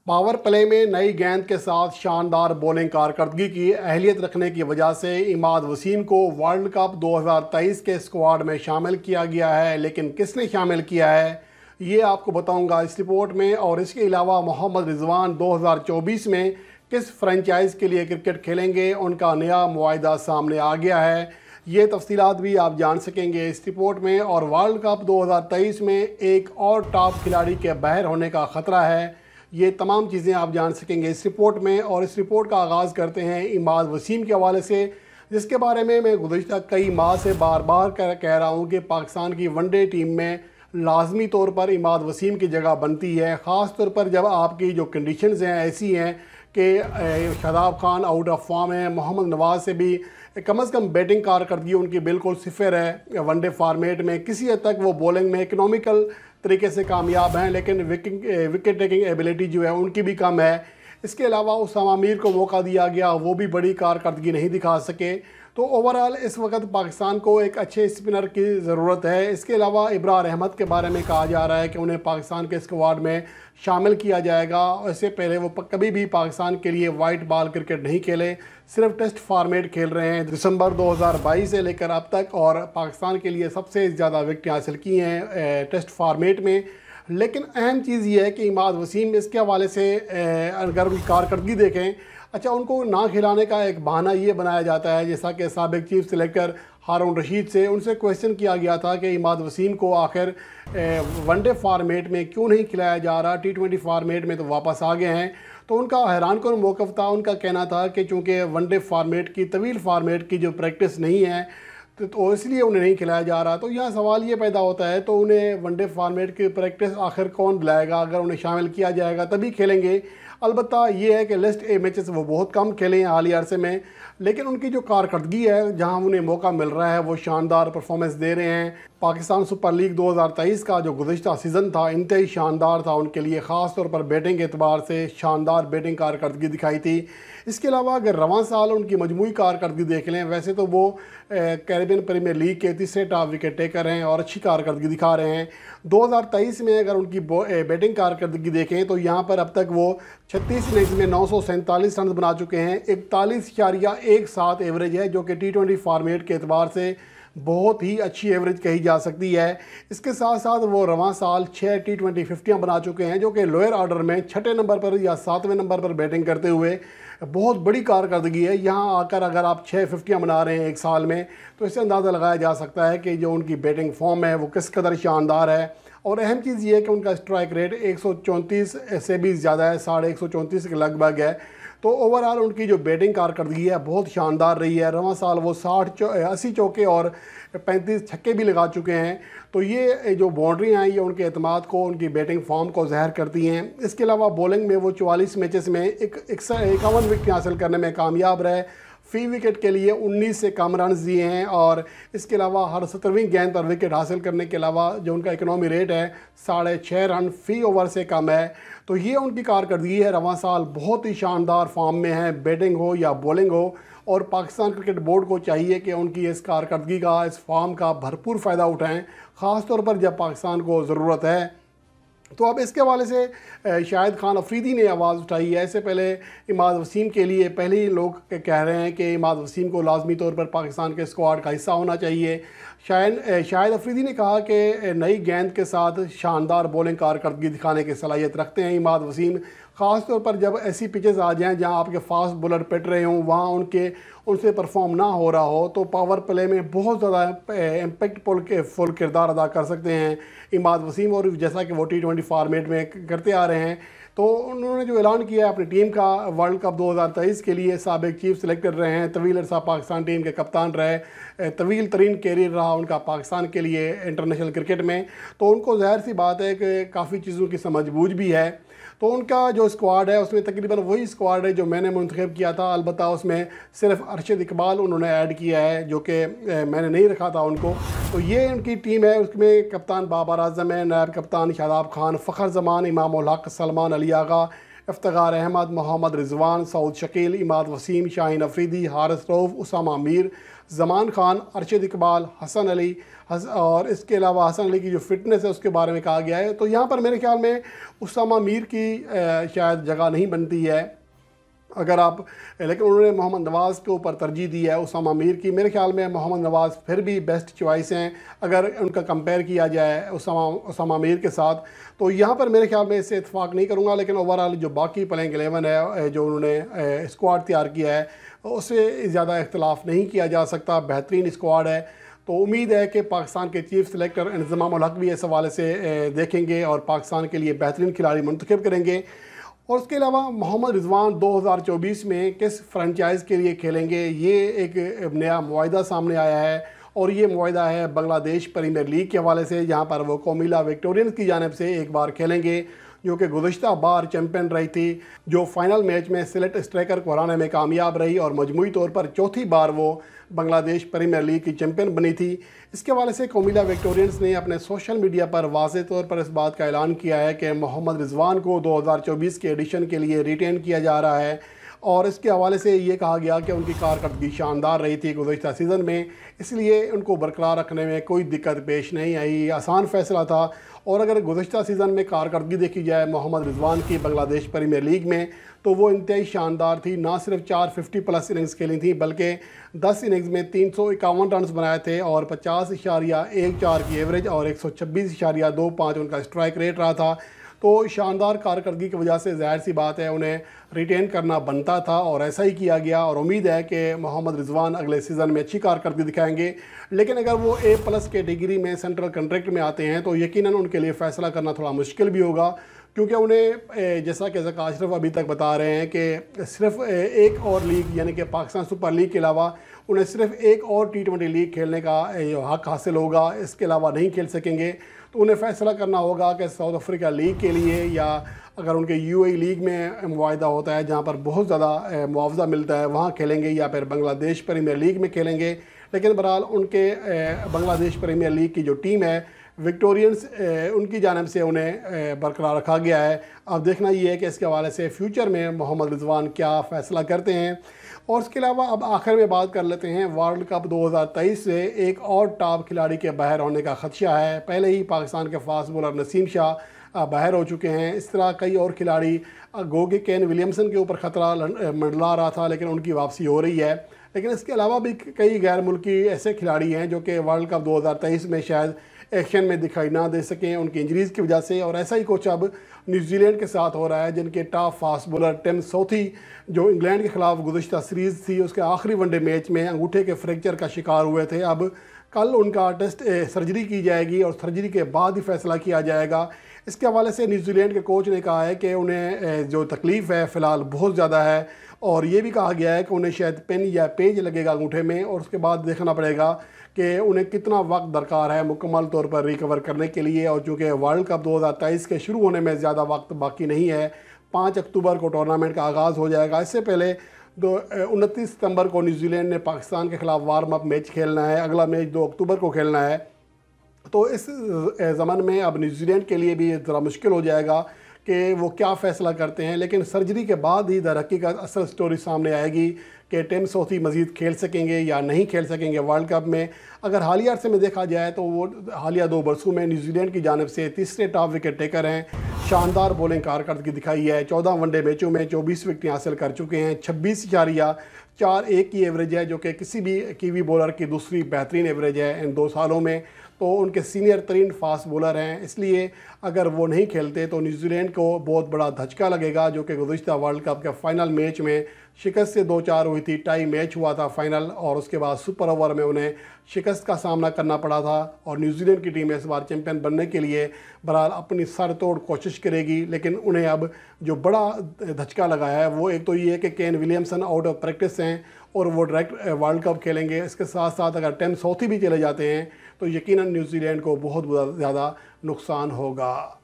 Power play में नई गेंद के साथ शानदार बॉलिंग कारकर्दगी की अहलियत रखने की वजह से इमाद वसीम को वर्ल्ड कप 2023 के स्क्वाड में शामिल किया गया है। लेकिन किसने शामिल किया है ये आपको बताऊंगा इस रिपोर्ट में। और इसके अलावा मोहम्मद रिजवान 2024 में किस फ्रेंचाइज के लिए क्रिकेट खेलेंगे, उनका नया मुआहदा सामने आ गया है। ये तफसीलात भी आप जान सकेंगे इस रिपोर्ट में। और वर्ल्ड कप 2023 में एक और टॉप खिलाड़ी के बाहर होने का ख़तरा है, ये तमाम चीज़ें आप जान सकेंगे इस रिपोर्ट में। और इस रिपोर्ट का आगाज़ करते हैं इमाद वसीम के हवाले से, जिसके बारे में मैं गुज़श्ता कई माह से बार बार कह रहा हूँ कि पाकिस्तान की वनडे टीम में लाजमी तौर पर इमाद वसीम की जगह बनती है। ख़ास तौर पर जब आपकी जो कंडीशंस हैं ऐसी हैं कि Shadab Khan out of form है, मोहम्मद नवाज़ से भी कम अज़ कम बैटिंग कारकर्दगी उनकी बिल्कुल सिफर है वनडे फार्मेट में। किसी हद तक वो बॉलिंग में इकनॉमिकल तरीके से कामयाब हैं, लेकिन विकेट टेकिंग एबिलिटी जो है उनकी भी कम है। इसके अलावा उसामा आमिर को मौका दिया गया, वो भी बड़ी कारकर्दगी नहीं दिखा सके। तो ओवरऑल इस वक्त पाकिस्तान को एक अच्छे स्पिनर की ज़रूरत है। इसके अलावा इब्रार अहमद के बारे में कहा जा रहा है कि उन्हें पाकिस्तान के स्क्वाड में शामिल किया जाएगा। इससे पहले वो कभी भी पाकिस्तान के लिए वाइट बॉल क्रिकेट नहीं खेले, सिर्फ टेस्ट फॉर्मेट खेल रहे हैं दिसंबर 2022 से लेकर अब तक। और पाकिस्तान के लिए सबसे ज़्यादा विकेटें हासिल की हैं टेस्ट फॉर्मेट में। लेकिन अहम चीज़ ये है कि इमाद वसीम इसके हवाले से अगर उनकी कारकर्दगी देखें, अच्छा उनको ना खिलाने का एक बहाना ये बनाया जाता है, जैसा कि साबिक चीफ सिलेक्टर हारून रशीद से उनसे क्वेश्चन किया गया था कि इमाद वसीम को आखिर वनडे फार्मेट में क्यों नहीं खिलाया जा रहा, T20 फार्मेट में तो वापस आ गए हैं। तो उनका हैरानकुन मौक़िफ़ था। उनका कहना था कि चूँकि वनडे फार्मेट की तवील फार्मेट की जो प्रैक्टिस नहीं है तो इसलिए उन्हें नहीं खिलाया जा रहा। तो यहाँ सवाल ये पैदा होता है, तो उन्हें वनडे फार्मेट की प्रैक्टिस आखिर कौन दिलाएगा? अगर उन्हें शामिल किया जाएगा तभी खेलेंगे। अलबत्ता ये है कि लिस्ट ए मैचेस वो बहुत कम खेले हैं हालिया अरसे में, लेकिन उनकी जो कारकर्दगी है, जहां उन्हें मौका मिल रहा है, वो शानदार परफॉर्मेंस दे रहे हैं। पाकिस्तान सुपर लीग 2023 का जो गुज़श्ता सीज़न था इंतहाई शानदार था उनके लिए, ख़ास तौर पर बैटिंग के एतबार से शानदार बैटिंग कारकर्दगी दिखाई थी। इसके अलावा अगर रवां साल उनकी मजमूई कारकर्दगी देख लें, वैसे तो वो कैरेबियन प्रीमियर लीग के तीसरे टॉप विकेट टेकर हैं और अच्छी कारकर्दगी दिखा रहे हैं। 2023 में अगर उनकी बैटिंग कारकर्दगी देखें तो यहाँ पर अब तक वो 36 इनिंग्स में 947 रन बना चुके हैं। 41.17 एवरेज है, जो कि T20 फार्मेट के एतबार से बहुत ही अच्छी एवरेज कही जा सकती है। इसके साथ साथ वो रवां साल 6 T20 50 बना चुके हैं, जो कि लोअर ऑर्डर में छठे नंबर पर या 7वें नंबर पर बैटिंग करते हुए बहुत बड़ी कारकर्दगी है। यहाँ आकर अगर आप 6 50 बना रहे हैं एक साल में, तो इससे अंदाज़ा लगाया जा सकता है कि जो उनकी बैटिंग फॉर्म है वो किस कदर शानदार है। और अहम चीज़ ये है कि उनका स्ट्राइक रेट 134 से भी ज़्यादा है, 134 के लगभग है। तो ओवरऑल उनकी जो बैटिंग कारकर्दगी है बहुत शानदार रही है। रवां साल वो 80 चौके और 35 छक्के भी लगा चुके हैं। तो ये जो बाउंड्री हैं ये उनके एतमाद को, उनकी बैटिंग फॉर्म को ज़ाहिर करती हैं। इसके अलावा बॉलिंग में वो 44 मैचेस में 51 विकेट हासिल करने में कामयाब रहे। फ़ी विकेट के लिए 19 से कम रन दिए हैं। और इसके अलावा हर 17वीं गेंद पर विकेट हासिल करने के अलावा जो उनका इकनॉमी रेट है 6.5 रन फ़ी ओवर से कम है। तो ये उनकी कारकर्दगी है। रवां साल बहुत ही शानदार फॉर्म में है, बैटिंग हो या बॉलिंग हो। और पाकिस्तान क्रिकेट बोर्ड को चाहिए कि उनकी इस कारकर्दगी का, इस फॉर्म का भरपूर फ़ायदा उठाएँ, ख़ास तौर पर जब पाकिस्तान को ज़रूरत है। तो अब इसके हवाले से शाहिद खान अफरीदी ने आवाज़ उठाई है। इससे पहले इमाद वसीम के लिए पहले ही लोग कह रहे हैं कि इमाद वसीम को लाजमी तौर पर पाकिस्तान के स्क्वाड का हिस्सा होना चाहिए। शाहिद अफरीदी ने कहा कि नई गेंद के साथ शानदार बॉलिंग कारकर्दगी दिखाने की सलाहियत रखते हैं इमाद वसीम। ख़ास तौर पर जब ऐसी पिचेस आ जाएं जहां आपके फास्ट बॉलर पिट रहे हों, वहां उनसे परफॉर्म ना हो रहा हो, तो पावर प्ले में बहुत ज़्यादा इम्पैक्टफुल किरदार अदा कर सकते हैं इमाद वसीम। और जैसा कि वो T20 फार्मेट में करते आ रहे हैं, तो उन्होंने जो ऐलान किया अपनी टीम का वर्ल्ड कप 2023 के लिए, साबिक चीफ सिलेक्टर रहे हैं, तवील अरसा पाकिस्तान टीम के कप्तान रहे, तवील तरीन कैरियर रहा उनका पाकिस्तान के लिए इंटरनेशनल क्रिकेट में। तो उनको ज़ाहिर सी बात है कि काफ़ी चीज़ों की समझ बूझ भी है। तो उनका जो स्क्वाड है उसमें तकरीबन वही स्क्वाड है जो मैंने मुंतखब किया था। अलबत्ता उसमें सिर्फ अरशद इकबाल उन्होंने ऐड किया है, जो कि मैंने नहीं रखा था उनको। तो ये उनकी टीम है। उसमें कप्तान बाबर आजम है, नायब कप्तान शादाब खान, फ़खर जमान, इमाम उल हक, सलमान अली आगा, इफ्तिखार अहमद, मोहम्मद रिजवान, सऊद शकील, इमाद वसीम, शाहीन अफरीदी, हारिस रऊफ, उसामा मीर, ज़मान खान, अरशद इकबाल, हसन अली और इसके अलावा हसन अली की जो फिटनेस है उसके बारे में कहा गया है। तो यहाँ पर मेरे ख्याल में उसामा मीर की शायद जगह नहीं बनती है अगर आप, लेकिन उन्होंने मोहम्मद नवाज़ के ऊपर तरजीह दी है उसामा मीर की। मेरे ख्याल में मोहम्मद नवाज़ फिर भी बेस्ट चॉइस हैं अगर उनका कंपेयर किया जाए उसामा मीर के साथ। तो यहाँ पर मेरे ख्याल में इससे इत्तेफाक नहीं करूँगा, लेकिन ओवरऑल जो बाकी प्लेइंग 11 है जो उन्होंने स्क्वाड तैयार किया है उससे ज़्यादा इख्तलाफ नहीं किया जा सकता, बेहतरीन स्क्वाड है। तो उम्मीद है कि पाकिस्तान के चीफ सेलेक्टर इंतज़ाम उल हक भी इस हवाले से देखेंगे और पाकिस्तान के लिए बेहतरीन खिलाड़ी मुंतखब करेंगे। और उसके अलावा मोहम्मद रिजवान 2024 में किस फ्रेंचाइज़ के लिए खेलेंगे, ये एक नया मुआहिदा सामने आया है और ये मुआहिदा है बांग्लादेश प्रीमियर लीग के हवाले से, जहाँ पर वो कोमिला विक्टोरियंस की जानिब से एक बार खेलेंगे जो कि गुज़श्ता बार चैम्पियन रही थी, जो फाइनल मैच में सिलेट स्ट्राइकर को हराने में कामयाब रही और मजमूई तौर पर चौथी बार वो बांग्लादेश प्रीमियर लीग की चैम्पियन बनी थी। इसके हवाले से कोमिला विक्टोरियंस ने अपने सोशल मीडिया पर वाज़ेह तौर पर इस बात का ऐलान किया है कि मोहम्मद रिजवान को 2024 के एडिशन के लिए रिटेन किया जा रहा है और इसके हवाले से ये कहा गया कि उनकी कारकर्दगी शानदार रही थी गुज़श्ता सीज़न में, इसलिए उनको बरकरार रखने में कोई दिक्कत पेश नहीं आई, आसान फ़ैसला था। और अगर गुज़श्ता सीज़न में कारकर्दगी देखी जाए मोहम्मद रिजवान की बांग्लादेश प्रीमियर लीग में तो वो इंतहाई शानदार थी। ना सिर्फ 450+ इनिंग्स खेली थी बल्कि 10 इनिंग्स में 351 रन बनाए थे और 50.14 की एवरेज और 126.25 उनका स्ट्राइक रेट रहा था। तो शानदार कारकर्दगी की वजह से ज़ाहिर सी बात है उन्हें रिटेन करना बनता था और ऐसा ही किया गया और उम्मीद है कि मोहम्मद रिजवान अगले सीज़न में अच्छी कारकर्दगी दिखाएंगे। लेकिन अगर वो A+ कैटेगरी में सेंट्रल कॉन्ट्रैक्ट में आते हैं तो यकीनन उनके लिए फ़ैसला करना थोड़ा मुश्किल भी होगा, क्योंकि उन्हें जैसा कि ज़का अशरफ अभी तक बता रहे हैं कि सिर्फ एक और लीग यानी कि पाकिस्तान सुपर लीग के अलावा उन्हें सिर्फ एक और T20 लीग खेलने का हक़ हासिल होगा, इसके अलावा नहीं खेल सकेंगे। तो उन्हें फ़ैसला करना होगा कि साउथ अफ्रीका लीग के लिए या अगर उनके UAE लीग में मुआहिदा होता है जहाँ पर बहुत ज़्यादा मुआवजा मिलता है वहाँ खेलेंगे या फिर बांग्लादेश प्रीमियर लीग में खेलेंगे। लेकिन बहरहाल उनके बांग्लादेश प्रीमियर लीग की जो टीम है विक्टोरियंस उनकी जानिब से उन्हें बरकरार रखा गया है। अब देखना ये है कि इसके हवाले से फ्यूचर में मोहम्मद रिजवान क्या फ़ैसला करते हैं। और इसके अलावा अब आखिर में बात कर लेते हैं वर्ल्ड कप 2023 से एक और टॉप खिलाड़ी के बाहर होने का ख़दशा है। पहले ही पाकिस्तान के फास्ट बॉलर नसीम शाह बाहर हो चुके हैं, इस तरह कई और खिलाड़ी गो के केन विलियमसन के ऊपर ख़तरा मंडला रहा था लेकिन उनकी वापसी हो रही है। लेकिन इसके अलावा भी कई गैर मुल्की ऐसे खिलाड़ी हैं जो कि वर्ल्ड कप 2023 में शायद एक्शन में दिखाई ना दे सकें उनकी इंजरीज़ की वजह से। और ऐसा ही कुछ अब न्यूजीलैंड के साथ हो रहा है, जिनके top fast bowler Tim Southee जो इंग्लैंड के ख़िलाफ़ गुज़श्ता सीरीज़ थी उसके आखिरी वनडे मैच में अंगूठे के फ्रैक्चर का शिकार हुए थे। अब कल उनका टेस्ट सर्जरी की जाएगी और सर्जरी के बाद ही फैसला किया जाएगा। इसके हवाले से न्यूजीलैंड के कोच ने कहा है कि उन्हें जो तकलीफ़ है फ़िलहाल बहुत ज़्यादा है और ये भी कहा गया है कि उन्हें शायद पेन या पेज लगेगा अंगूठे में और उसके बाद देखना पड़ेगा कि उन्हें कितना वक्त दरकार है मुकम्मल तौर पर रिकवर करने के लिए। और चूँकि वर्ल्ड कप 2023 के शुरू होने में ज़्यादा वक्त बाकी नहीं है, 5 अक्टूबर को टूर्नामेंट का आगाज़ हो जाएगा। इससे पहले 29 सितंबर को न्यूजीलैंड ने पाकिस्तान के ख़िलाफ़ वार्म अप मैच खेलना है, अगला मैच 2 अक्टूबर को खेलना है। तो इस ज़माने में अब न्यूजीलैंड के लिए भी ज़रा मुश्किल हो जाएगा कि वो क्या फ़ैसला करते हैं। लेकिन सर्जरी के बाद ही दर हकीकत असल स्टोरी सामने आएगी कि टिम साउथी मज़ीद खेल सकेंगे या नहीं खेल सकेंगे वर्ल्ड कप में। अगर हालिया अरसे में देखा जाए तो वो हालिया 2 बरसों में न्यूजीलैंड की जानिब से तीसरे टॉप विकेट टेकर हैं, शानदार बॉलिंग कारकर्दगी दिखाई है। 14 वनडे मैचों में 24 विकेटें हासिल कर चुके हैं, 26.41 की एवरेज है जो कि किसी भी कीवी बॉलर की दूसरी बेहतरीन एवरेज है इन 2 सालों में। तो उनके सीनियर तरीन फास्ट बॉलर हैं, इसलिए अगर वो नहीं खेलते तो न्यूजीलैंड को बहुत बड़ा धचका लगेगा, जो कि गुज़श्ता वर्ल्ड कप के फ़ाइनल मैच में शिकस्त से 2-4 हुई थी। टाई मैच हुआ था फाइनल और उसके बाद सुपर ओवर में उन्हें शिकस्त का सामना करना पड़ा था। और न्यूजीलैंड की टीम इस बार चैंपियन बनने के लिए बहरहाल अपनी सर तोड़ कोशिश करेगी। लेकिन उन्हें अब जो बड़ा धचका लगा है वो एक तो ये है कि Kane Williamson out of practice हैं और वो डायरेक्ट वर्ल्ड कप खेलेंगे। इसके साथ साथ अगर टिम साउथी भी चले जाते हैं तो यकीनन न्यूजीलैंड को बहुत ज़्यादा नुकसान होगा।